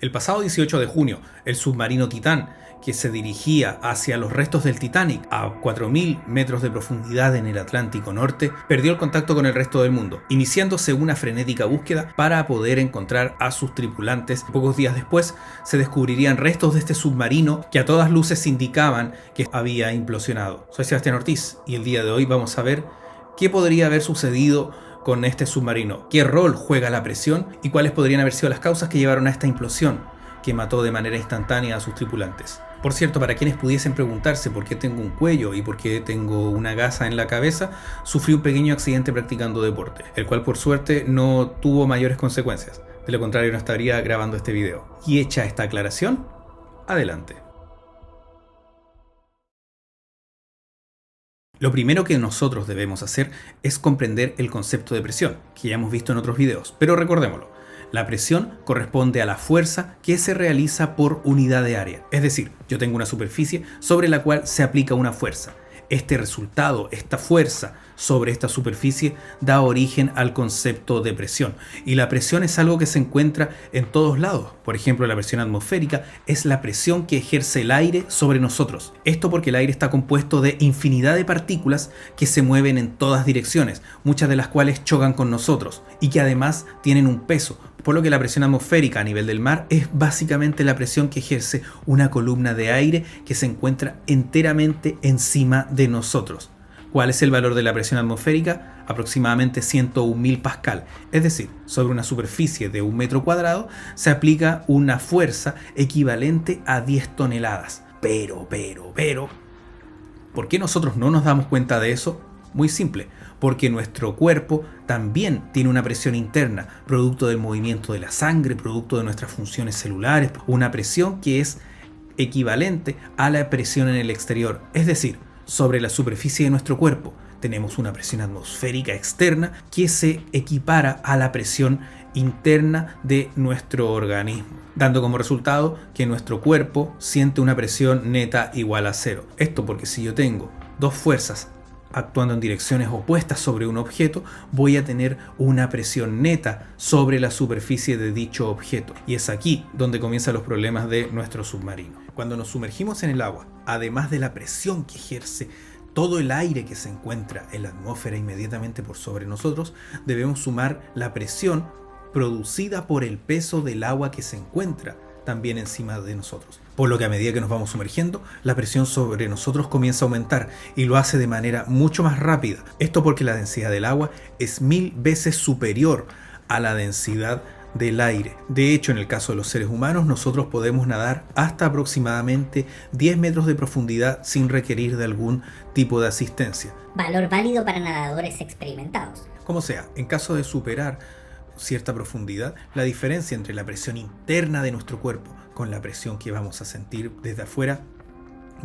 El pasado 18 de junio, el submarino Titán, que se dirigía hacia los restos del Titanic a 4.000 metros de profundidad en el Atlántico Norte, perdió el contacto con el resto del mundo, iniciándose una frenética búsqueda para poder encontrar a sus tripulantes. Pocos días después se descubrirían restos de este submarino que a todas luces indicaban que había implosionado. Soy Sebastián Ortiz y el día de hoy vamos a ver qué podría haber sucedido con este submarino, qué rol juega la presión y cuáles podrían haber sido las causas que llevaron a esta implosión que mató de manera instantánea a sus tripulantes. Por cierto, para quienes pudiesen preguntarse por qué tengo un cuello y por qué tengo una gasa en la cabeza, sufrí un pequeño accidente practicando deporte, el cual por suerte no tuvo mayores consecuencias. De lo contrario no estaría grabando este video. Y hecha esta aclaración, adelante. Lo primero que nosotros debemos hacer es comprender el concepto de presión, que ya hemos visto en otros videos, pero recordémoslo. La presión corresponde a la fuerza que se realiza por unidad de área, es decir, yo tengo una superficie sobre la cual se aplica una fuerza. Este resultado, esta fuerza sobre esta superficie da origen al concepto de presión. Y la presión es algo que se encuentra en todos lados. Por ejemplo, la presión atmosférica es la presión que ejerce el aire sobre nosotros. Esto porque el aire está compuesto de infinidad de partículas que se mueven en todas direcciones, muchas de las cuales chocan con nosotros y que además tienen un peso. Por lo que la presión atmosférica a nivel del mar es básicamente la presión que ejerce una columna de aire que se encuentra enteramente encima de nosotros. ¿Cuál es el valor de la presión atmosférica? Aproximadamente 101.000 pascal. Es decir, sobre una superficie de 1 metro cuadrado se aplica una fuerza equivalente a 10 toneladas. Pero, ¿por qué nosotros no nos damos cuenta de eso? Muy simple, porque nuestro cuerpo también tiene una presión interna, producto del movimiento de la sangre, producto de nuestras funciones celulares, una presión que es equivalente a la presión en el exterior, es decir, sobre la superficie de nuestro cuerpo tenemos una presión atmosférica externa que se equipara a la presión interna de nuestro organismo, dando como resultado que nuestro cuerpo siente una presión neta igual a cero. Esto porque si yo tengo dos fuerzas actuando en direcciones opuestas sobre un objeto, voy a tener una presión neta sobre la superficie de dicho objeto. Y es aquí donde comienzan los problemas de nuestro submarino. Cuando nos sumergimos en el agua, además de la presión que ejerce todo el aire que se encuentra en la atmósfera inmediatamente por sobre nosotros, debemos sumar la presión producida por el peso del agua que se encuentra también encima de nosotros. Por lo que a medida que nos vamos sumergiendo, la presión sobre nosotros comienza a aumentar y lo hace de manera mucho más rápida. Esto porque la densidad del agua es 1000 veces superior a la densidad del aire. De hecho, en el caso de los seres humanos, nosotros podemos nadar hasta aproximadamente 10 metros de profundidad sin requerir de algún tipo de asistencia. Valor válido para nadadores experimentados. Como sea, en caso de superar cierta profundidad, la diferencia entre la presión interna de nuestro cuerpo con la presión que vamos a sentir desde afuera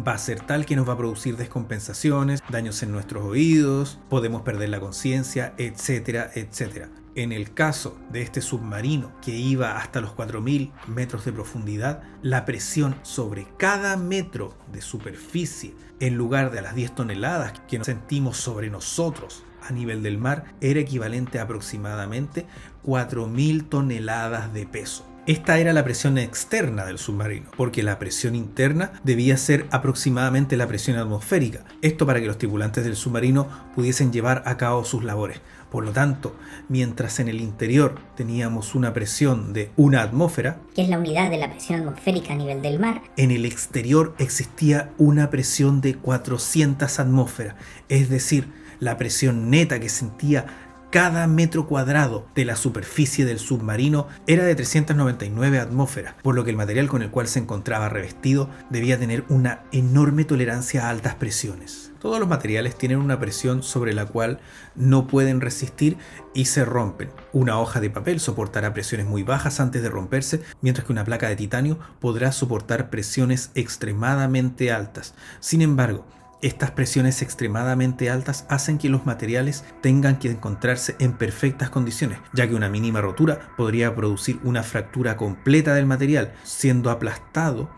va a ser tal que nos va a producir descompensaciones, daños en nuestros oídos, podemos perder la conciencia, etcétera, etcétera. En el caso de este submarino que iba hasta los 4.000 metros de profundidad, la presión sobre cada metro de superficie, en lugar de a las 10 toneladas que nos sentimos sobre nosotros a nivel del mar, era equivalente a aproximadamente 4.000 toneladas de peso. Esta era la presión externa del submarino, porque la presión interna debía ser aproximadamente la presión atmosférica. Esto para que los tripulantes del submarino pudiesen llevar a cabo sus labores. Por lo tanto, mientras en el interior teníamos una presión de 1 atmósfera, que es la unidad de la presión atmosférica a nivel del mar, en el exterior existía una presión de 400 atmósferas, es decir, la presión neta que sentía cada metro cuadrado de la superficie del submarino era de 399 atmósferas, por lo que el material con el cual se encontraba revestido debía tener una enorme tolerancia a altas presiones. Todos los materiales tienen una presión sobre la cual no pueden resistir y se rompen. Una hoja de papel soportará presiones muy bajas antes de romperse, mientras que una placa de titanio podrá soportar presiones extremadamente altas. Sin embargo, estas presiones extremadamente altas hacen que los materiales tengan que encontrarse en perfectas condiciones, ya que una mínima rotura podría producir una fractura completa del material, siendo aplastado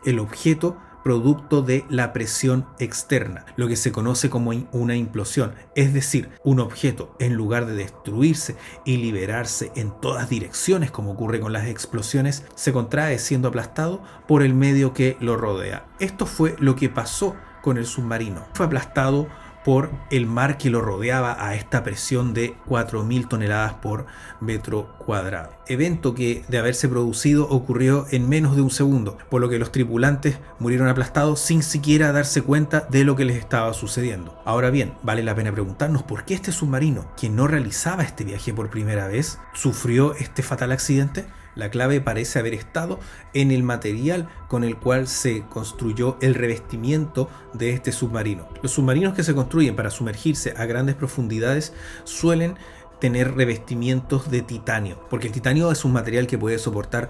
el objeto producto de la presión externa, lo que se conoce como una implosión. Es decir, un objeto, en lugar de destruirse y liberarse en todas direcciones como ocurre con las explosiones, se contrae siendo aplastado por el medio que lo rodea. Esto fue lo que pasó con el submarino. Fue aplastado por el mar que lo rodeaba a esta presión de 4.000 toneladas por metro cuadrado. Evento que, de haberse producido, ocurrió en menos de un segundo, por lo que los tripulantes murieron aplastados sin siquiera darse cuenta de lo que les estaba sucediendo. Ahora bien, vale la pena preguntarnos por qué este submarino, que no realizaba este viaje por primera vez, sufrió este fatal accidente. La clave parece haber estado en el material con el cual se construyó el revestimiento de este submarino. Los submarinos que se construyen para sumergirse a grandes profundidades suelen tener revestimientos de titanio, porque el titanio es un material que puede soportar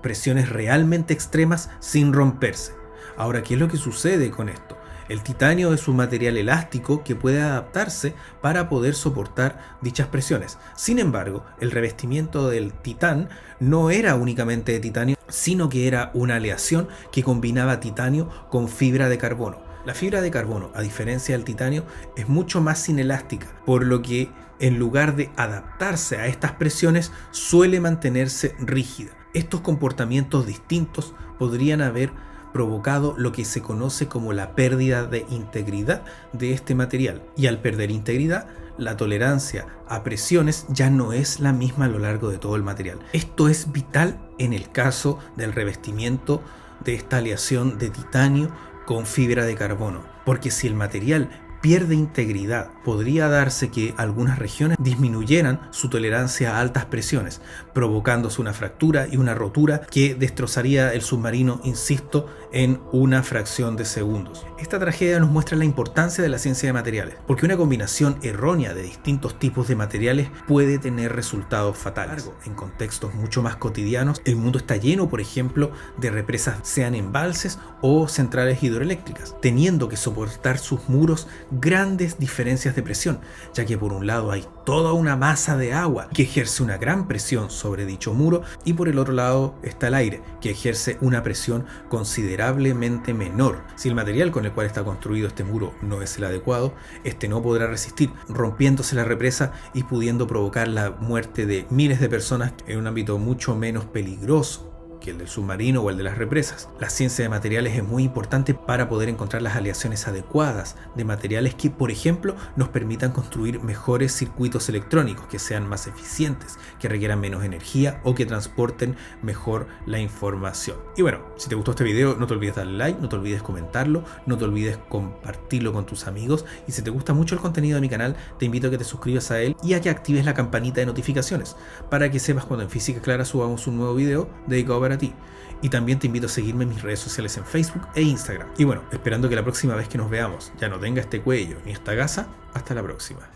presiones realmente extremas sin romperse. Ahora, ¿qué es lo que sucede con esto? El titanio es un material elástico que puede adaptarse para poder soportar dichas presiones. Sin embargo, el revestimiento del titán no era únicamente de titanio, sino que era una aleación que combinaba titanio con fibra de carbono. La fibra de carbono, a diferencia del titanio, es mucho más inelástica, por lo que en lugar de adaptarse a estas presiones, suele mantenerse rígida. Estos comportamientos distintos podrían haber provocado lo que se conoce como la pérdida de integridad de este material. Y al perder integridad, la tolerancia a presiones ya no es la misma a lo largo de todo el material. Esto es vital en el caso del revestimiento de esta aleación de titanio con fibra de carbono, porque si el material pierde integridad, podría darse que algunas regiones disminuyeran su tolerancia a altas presiones, provocándose una fractura y una rotura que destrozaría el submarino, insisto, en una fracción de segundos. Esta tragedia nos muestra la importancia de la ciencia de materiales, porque una combinación errónea de distintos tipos de materiales puede tener resultados fatales. En contextos mucho más cotidianos, el mundo está lleno, por ejemplo, de represas, sean embalses o centrales hidroeléctricas, teniendo que soportar sus muros grandes diferencias de presión, ya que por un lado hay toda una masa de agua que ejerce una gran presión sobre dicho muro y por el otro lado está el aire, que ejerce una presión considerablemente menor. Si el material con el cual está construido este muro no es el adecuado, este no podrá resistir, rompiéndose la represa y pudiendo provocar la muerte de miles de personas en un ámbito mucho menos peligroso que el del submarino o el de las represas. La ciencia de materiales es muy importante para poder encontrar las aleaciones adecuadas de materiales que, por ejemplo, nos permitan construir mejores circuitos electrónicos, que sean más eficientes, que requieran menos energía o que transporten mejor la información. Y bueno, si te gustó este video, no te olvides darle like, no te olvides comentarlo, no te olvides compartirlo con tus amigos, y si te gusta mucho el contenido de mi canal, te invito a que te suscribas a él y a que actives la campanita de notificaciones para que sepas cuando en Física Clara subamos un nuevo video dedicado para ti. Y también te invito a seguirme en mis redes sociales en Facebook e Instagram. Y bueno, esperando que la próxima vez que nos veamos ya no tenga este cuello ni esta gasa, hasta la próxima.